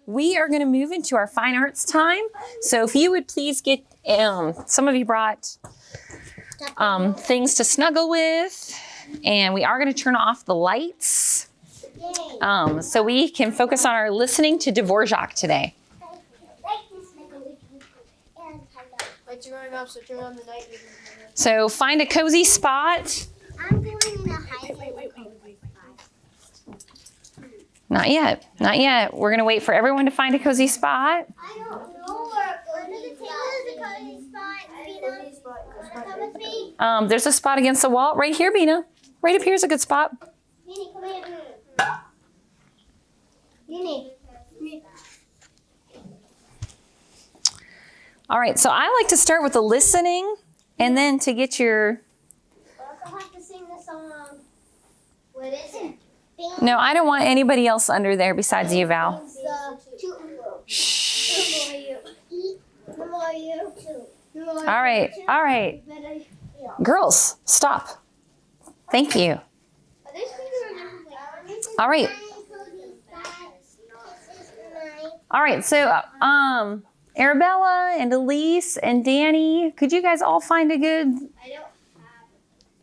we are going to move into our fine arts time. So if you would please get, some of you brought things to snuggle with, and we are going to turn off the lights so we can focus on our listening to Dvorak today. So find a cozy spot. I'm going in a high. Not yet. Not yet. We're going to wait for everyone to find a cozy spot. I don't know where under the table is a cozy spot. Come with me. There's a spot against the wall. Right here, Bina. Right up here is a good spot. Nini, come here. Nini. All right. So I like to start with the listening and then to get your... I also have to sing the song. What is it? No, I don't want anybody else under there besides you, Val. Shh. All right. All right. Girls, stop. Thank you. All right. All right. So, Arabella and Elise and Danny, could you guys all find a good...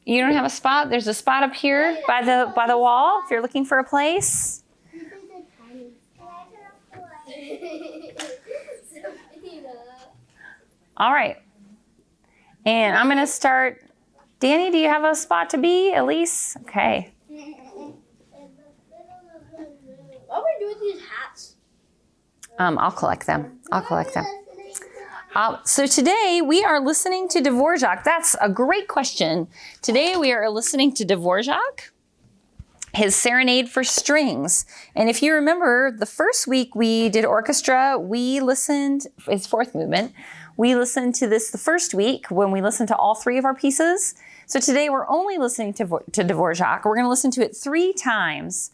You don't have a spot? There's a spot up here by the wall if you're looking for a place. All right. And I'm going to start. Danny, do you have a spot to be? Elise? Okay. What do we do with these hats? I'll collect them. I'll collect them. So today we are listening to Dvorak. That's a great question. Today we are listening to Dvorak, his Serenade for Strings. And if you remember, the first week we did orchestra, we listened, his fourth movement, we listened to this the first week when we listened to all three of our pieces. So today we're only listening to Dvorak. We're going to listen to it 3 times.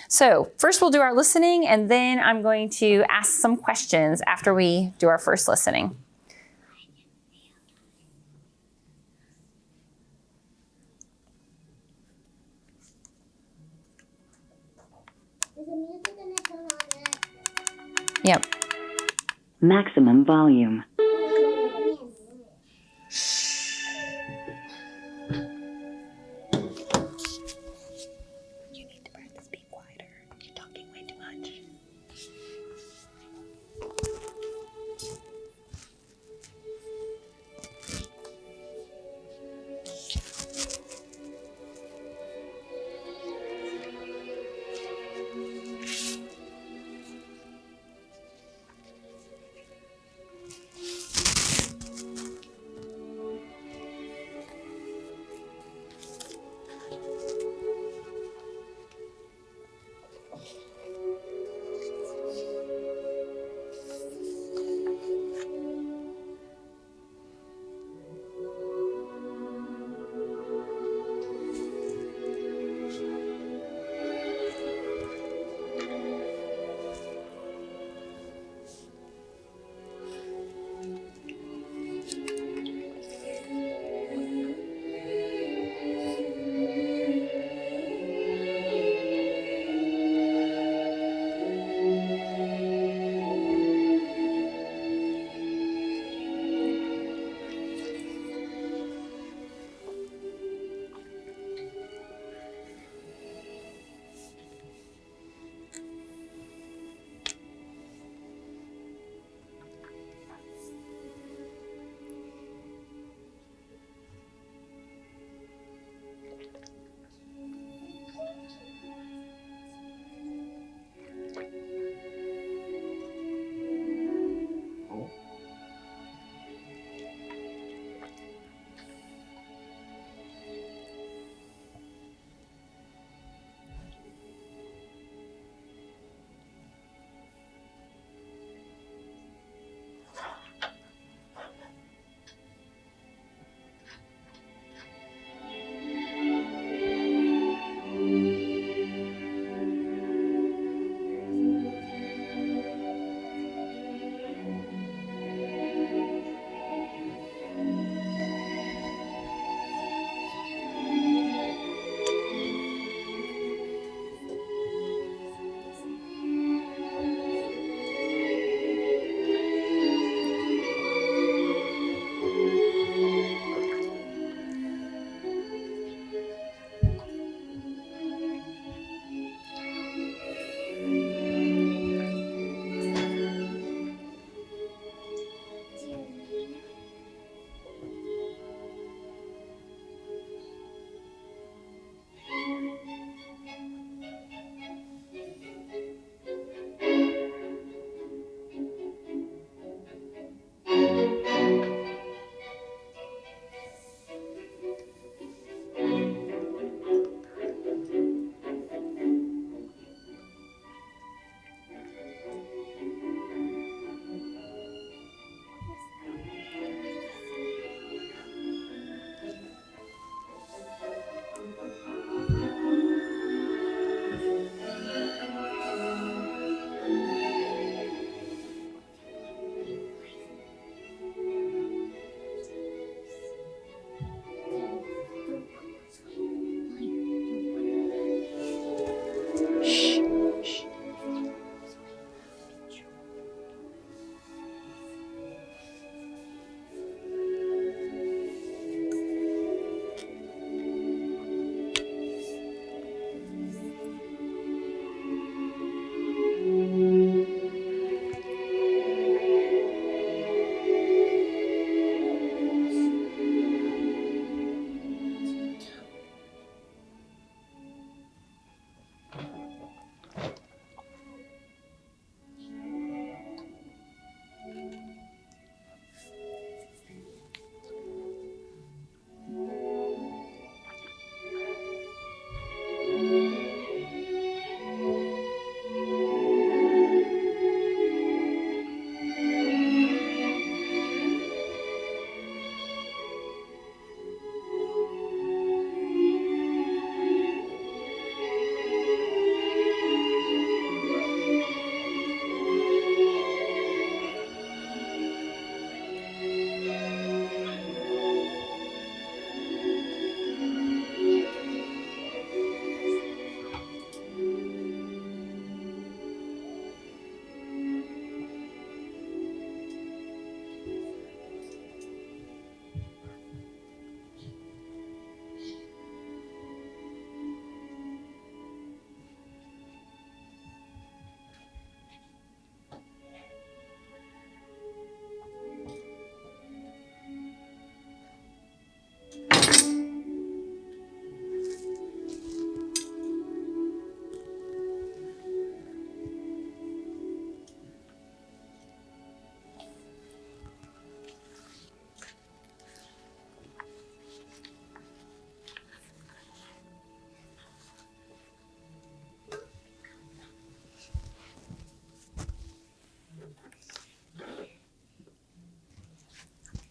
So first we'll do our listening, and then I'm going to ask some questions after we do our first listening. Yep. Maximum volume. You need to practice being quieter. You're talking way too much.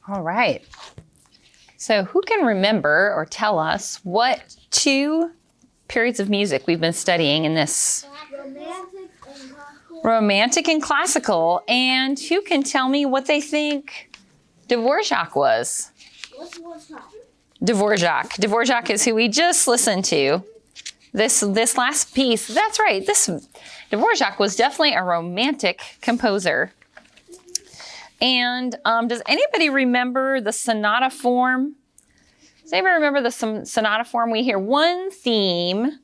All right. So who can remember or tell us what 2 periods of music we've been studying in this? Romantic and classical. And who can tell me what they think Dvorak was? What's Dvorak? Dvorak. Dvorak is who we just listened to. This last piece. That's right. Dvorak was definitely a romantic composer. And does anybody remember the sonata form? Does anybody remember the sonata form? We hear one theme.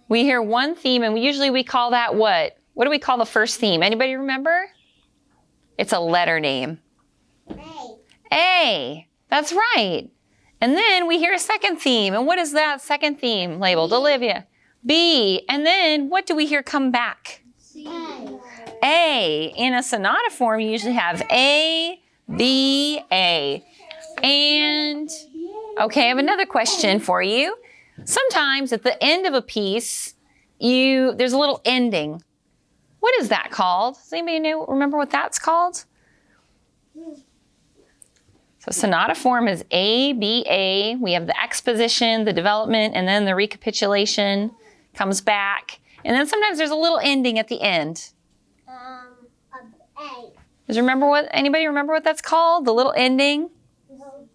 We hear one theme, and usually we call that what? What do we call the first theme? Anybody remember? It's a letter name. A. A. That's right. And then we hear a second theme. And what is that second theme labeled? B. Olivia. B. And then what do we hear come back? C. A. In a sonata form, you usually have A, B, A. And, okay, I have another question for you. Sometimes at the end of a piece, there's a little ending. What is that called? Does anybody remember what that's called? So sonata form is A, B, A. We have the exposition, the development, and then the recapitulation comes back. And then sometimes there's a little ending at the end. A. Anybody remember what that's called? The little ending? No.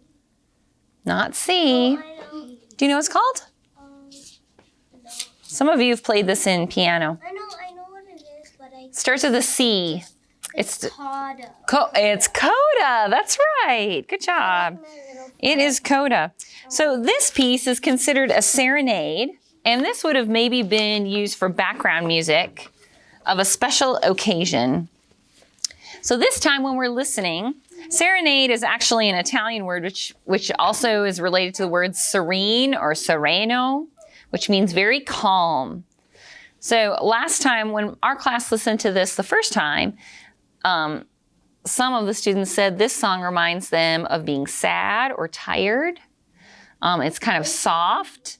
Not C. I know. Do you know what it's called? No. Some of you have played this in piano. I know what it is, but I. Starts with a C. It's coda. It's coda. That's right. Good job. It is coda. So this piece is considered a serenade, and this would have maybe been used for background music of a special occasion. So this time when we're listening, serenade is actually an Italian word which also is related to the word serene or sereno, which means very calm. So last time when our class listened to this the first time, some of the students said this song reminds them of being sad or tired. It's kind of soft.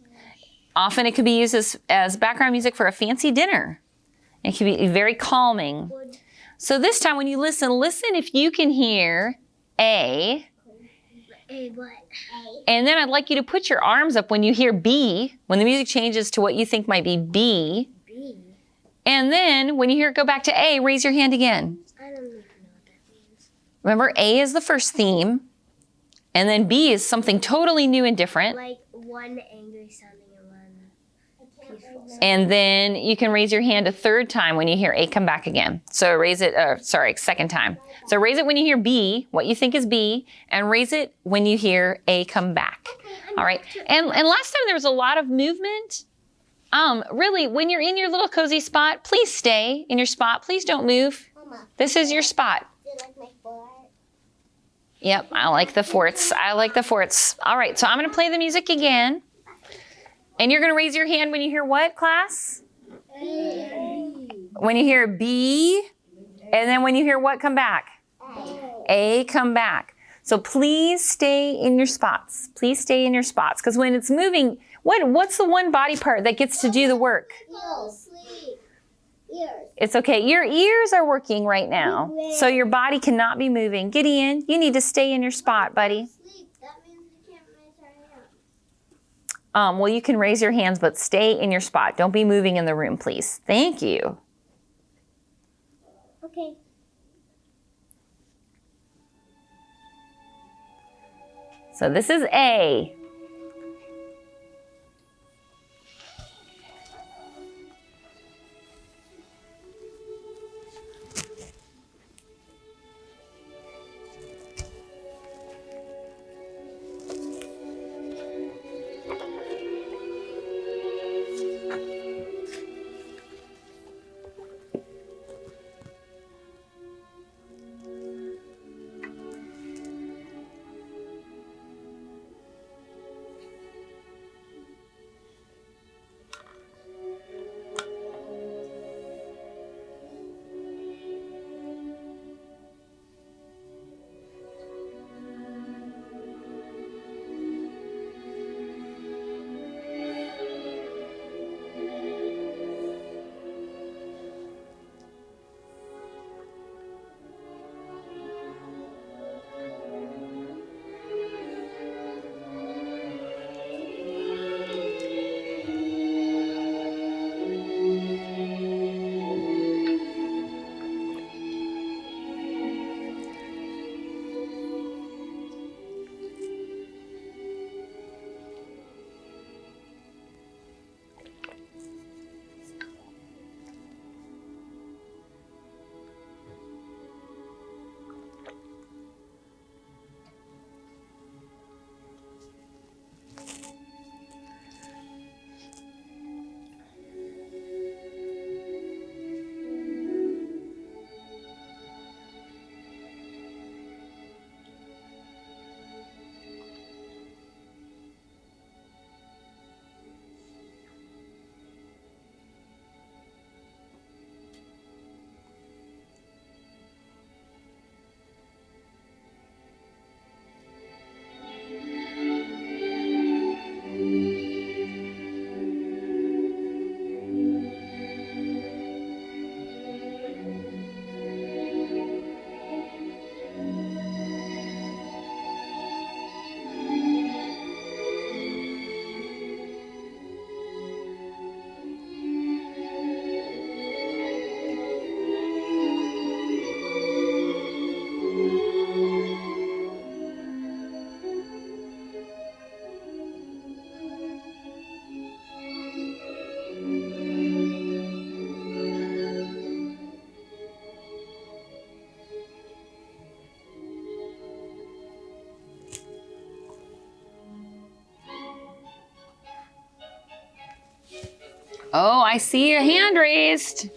Often it could be used as background music for a fancy dinner. It can be very calming. So this time when you listen if you can hear A. A what? A. And then I'd like you to put your arms up when you hear B, when the music changes to what you think might be B. B. And then when you hear it go back to A, raise your hand again. I don't even know what that means. Remember, A is the first theme, and then B is something totally new and different. Like one angry sounding and one peaceful sounding. And then you can raise your hand a third time when you hear A come back again. So raise it, second time. So raise it when you hear B, what you think is B, and raise it when you hear A come back. All right. And last time there was a lot of movement. Really, when you're in your little cozy spot, please stay in your spot. Please don't move. Mama, This is your spot. do you like my fort? Yep, I like the forts. I like the forts. All right, so I'm going to play the music again. And you're going to raise your hand when you hear what, class? When you hear B, and then when you hear what, come back? A, come back. So please stay in your spots. Please stay in your spots. Because when it's moving, what's the one body part that gets to do the work? Sleep. Ears. It's okay. Your ears are working right now. So your body cannot be moving. Gideon, you need to stay in your spot, buddy. Sleep. That means we can't raise our hands. Well, you can raise your hands, but stay in your spot. Don't be moving in the room, please. Thank you. Okay. So this is A. Oh, I see a hand raised.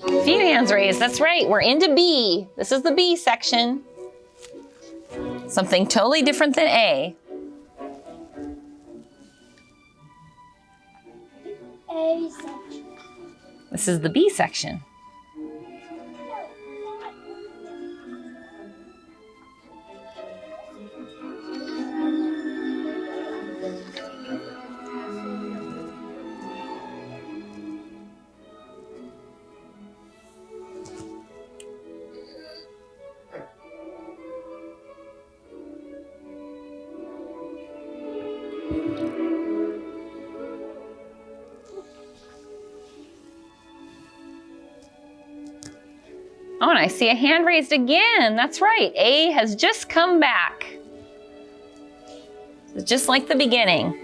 A few hands raised, that's right. We're into B. This is the B section. Something totally different than A. A section. This is the B section. Oh, and I see a hand raised again. That's right. A has just come back. It's just like the beginning.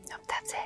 Nope, that's it.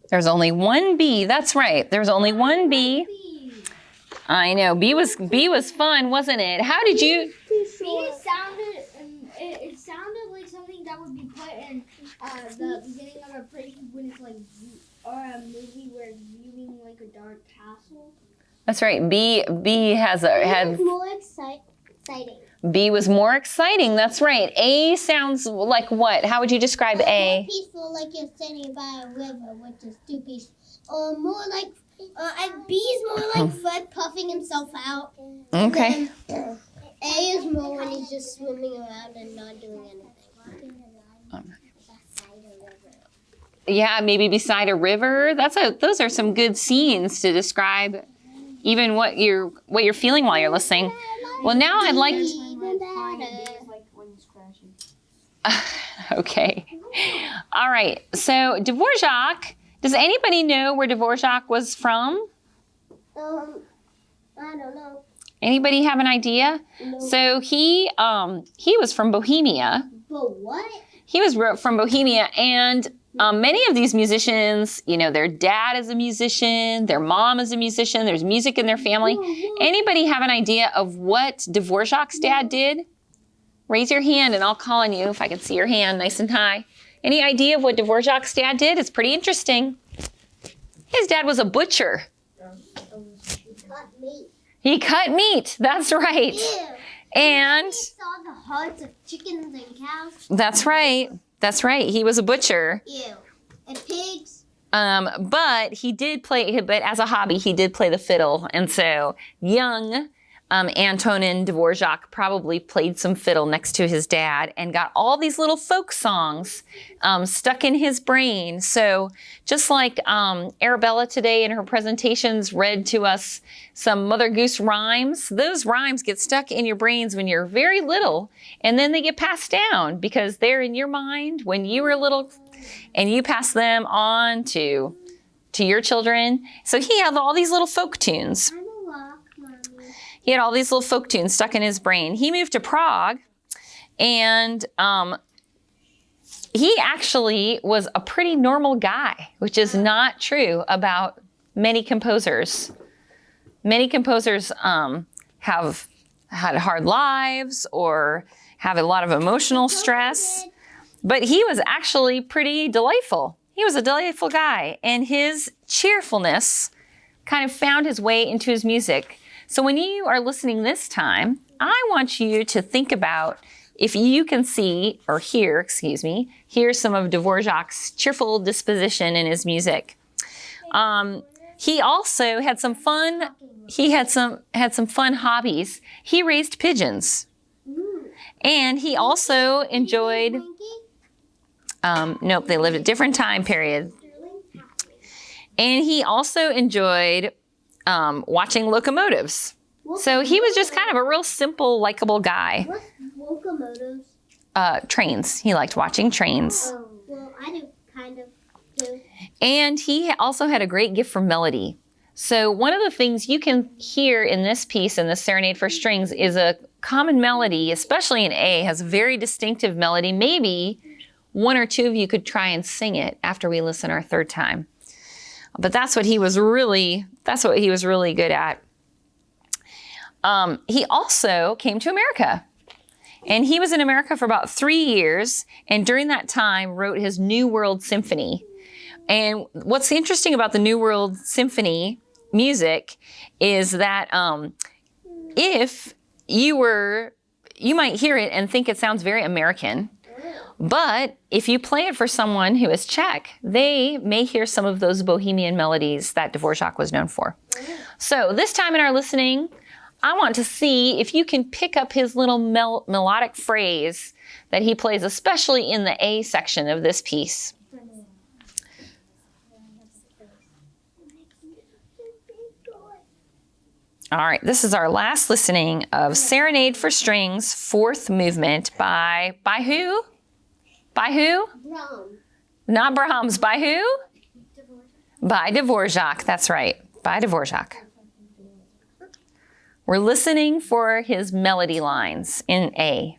There's only one B. That's right. There's only one B. I know. B was fun, wasn't it? How did you? It sounded like something that would be put in the beginning of a play when it's like, or a movie where it's viewing like a dark castle. That's right. B had more exciting. B was more exciting. That's right. A sounds like what? How would you describe A? More peaceful, like you're sitting by a river, which is too peaceful. Or more like, and B is more like Fred puffing himself out. Okay. A is more when he's just swimming around and not doing anything. Yeah, maybe beside a river. Those are some good scenes to describe even what you're feeling while you're listening. Well, now I'd like Okay. All right. So Dvorak, does anybody know where Dvorak was from? I don't know. Anybody have an idea? No. So he was from Bohemia. But what? He was from Bohemia, and many of these musicians, their dad is a musician, their mom is a musician, there's music in their family. Anybody have an idea of what Dvorak's dad did? Raise your hand and I'll call on you if I can see your hand nice and high. Any idea of what Dvorak's dad did? It's pretty interesting. His dad was a butcher. He cut meat. That's right. Ew. And He saw the hearts of chickens and cows. that's right. That's right. He was a butcher. Ew. And pigs. But he did play, but as a hobby, he did play the fiddle. And so young Antonin Dvorak probably played some fiddle next to his dad and got all these little folk songs stuck in his brain. So just like Arabella today in her presentations read to us some Mother Goose rhymes, those rhymes get stuck in your brains when you're very little, and then they get passed down because they're in your mind when you were little, and you pass them on to your children. So he had all these little folk tunes. He had all these little folk tunes stuck in his brain. He moved to Prague, and he actually was a pretty normal guy, which is not true about many composers. Many composers have had hard lives or have a lot of emotional stress, but he was actually pretty delightful. He was a delightful guy, and his cheerfulness kind of found his way into his music. So when you are listening this time, I want you to think about if you can see or hear some of Dvorak's cheerful disposition in his music. He also had some fun. He had some fun hobbies. He raised pigeons, and he also enjoyed. Nope, they lived at different time periods. And he also enjoyed watching locomotives. So he was just kind of a real simple, likable guy. What's locomotives? Trains. He liked watching trains. Oh, well, I do kind of too. And he also had a great gift for melody. So one of the things you can hear in this piece, in the Serenade for Strings, is a common melody, especially in A, has a very distinctive melody. Maybe one or two of you could try and sing it after we listen our third time. But that's what he was really good at. He also came to America, and he was in America for about 3 years, and during that time wrote his New World Symphony. And what's interesting about the New World Symphony music is that if you might hear it and think it sounds very American. But if you play it for someone who is Czech, they may hear some of those bohemian melodies that Dvorak was known for. So this time in our listening, I want to see if you can pick up his little melodic phrase that he plays, especially in the A section of this piece. All right, this is our last listening of Serenade for Strings, fourth movement by who? By who? Brahms. Not Brahms. By who? By Dvorak. That's right. By Dvorak. We're listening for his melody lines in A.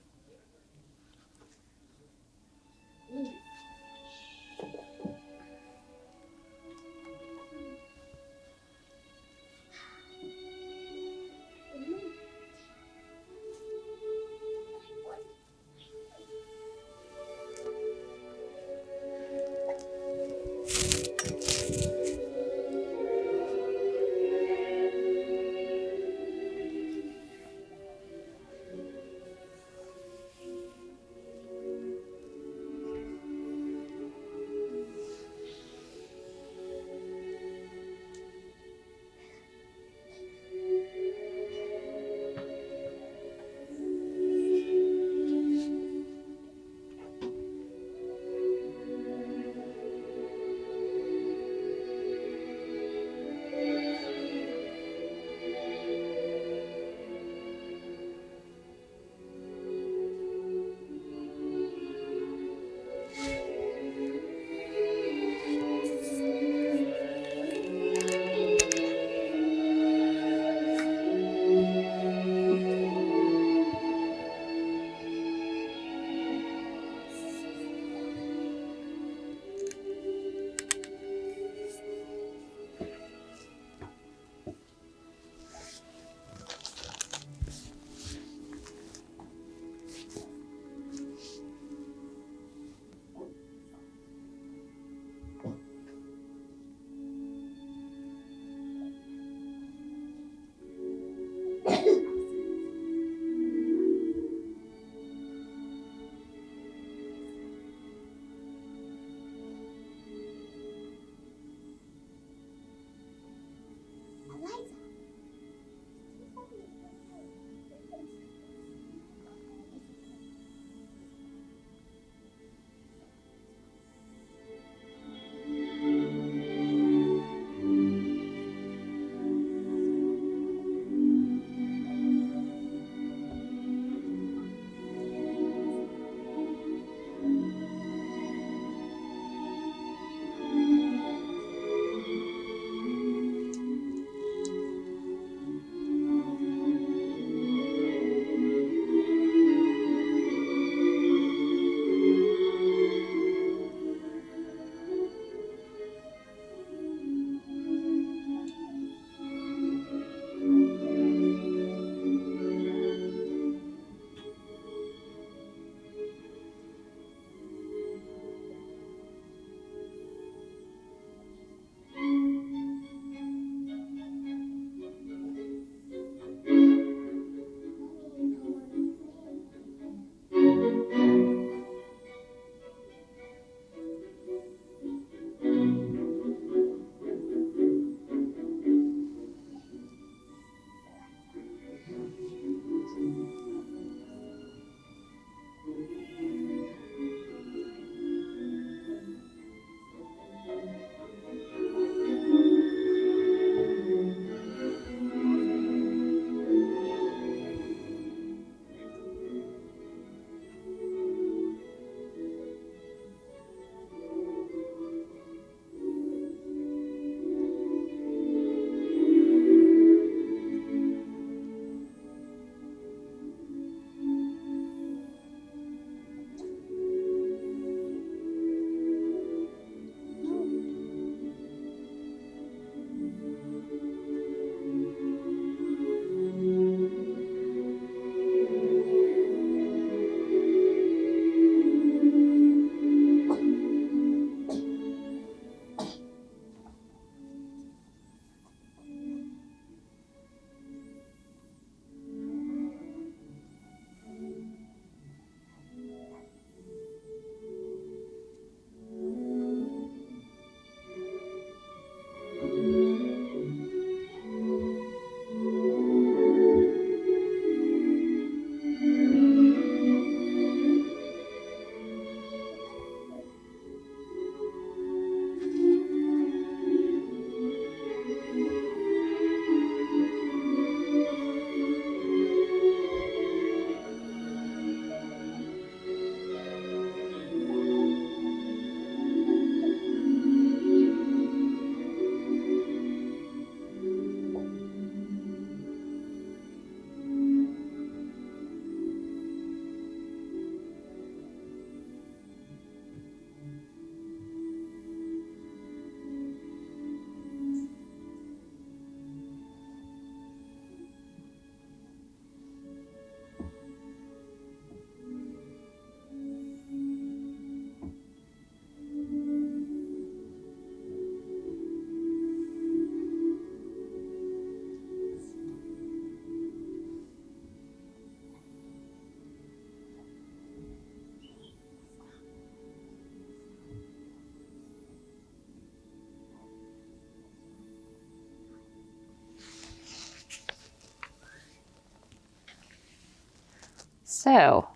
So,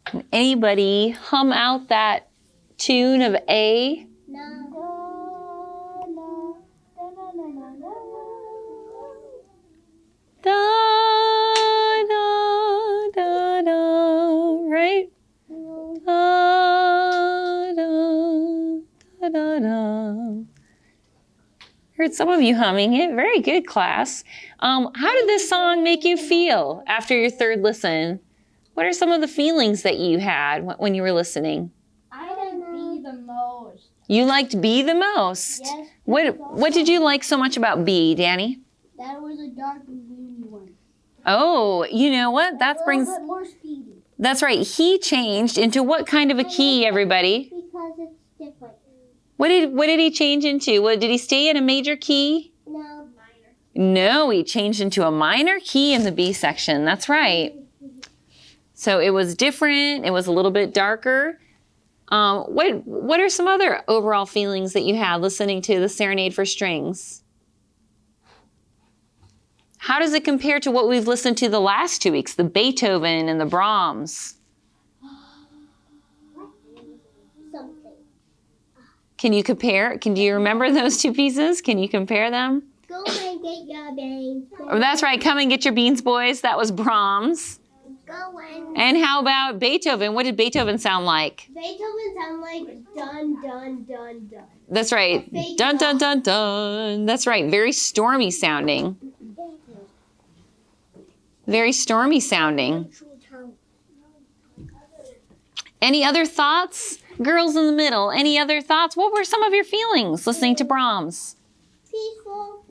can anybody hum out that tune of A? Da, da, da, da, right? Da, da, da, da, da. Heard some of you humming it. Very good, class. How did this song make you feel after your third listen? What are some of the feelings that you had when you were listening? I like B the most. You liked B the most? Yes. What did you like so much about B, Danny? That it was a dark and gloomy one. Oh, you know what? That A brings... little bit more speedy. That's right. He changed into what kind of a key, everybody? Because it's different. What did he change into? Did he stay in a major key? No. Minor. No, he changed into a minor key in the B section. That's right. So it was different. It was a little bit darker. What are some other overall feelings that you had listening to the Serenade for Strings? How does it compare to what we've listened to the last 2 weeks, the Beethoven and the Brahms? Something. Can you compare? Do you remember those two pieces? Can you compare them? Go and get your beans. Oh, that's right. Come and get your beans, boys. That was Brahms. Go and. And how about Beethoven? What did Beethoven sound like? Beethoven sound like dun dun dun dun. That's right. Dun, dun, dun, dun. That's right. Very stormy sounding. Very stormy sounding. Any other thoughts? Girls in the middle, any other thoughts? What were some of your feelings listening to Brahms? Peaceful.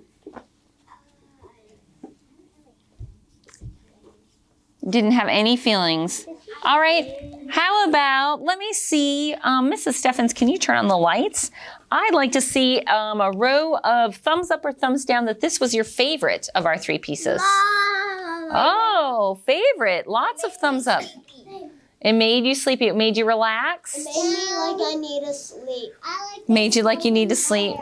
Didn't have any feelings. All right. How about, let me see, Mrs. Steffens, can you turn on the lights? I'd like to see a row of thumbs up or thumbs down that this was your favorite of our 3 pieces. Oh, favorite. Lots of thumbs up. It made you sleepy. It made you relax. It made me like I need to sleep. Made you like you need to sleep.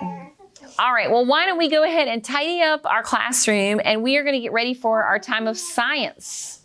All right. Well, why don't we go ahead and tidy up our classroom, and we are going to get ready for our time of science.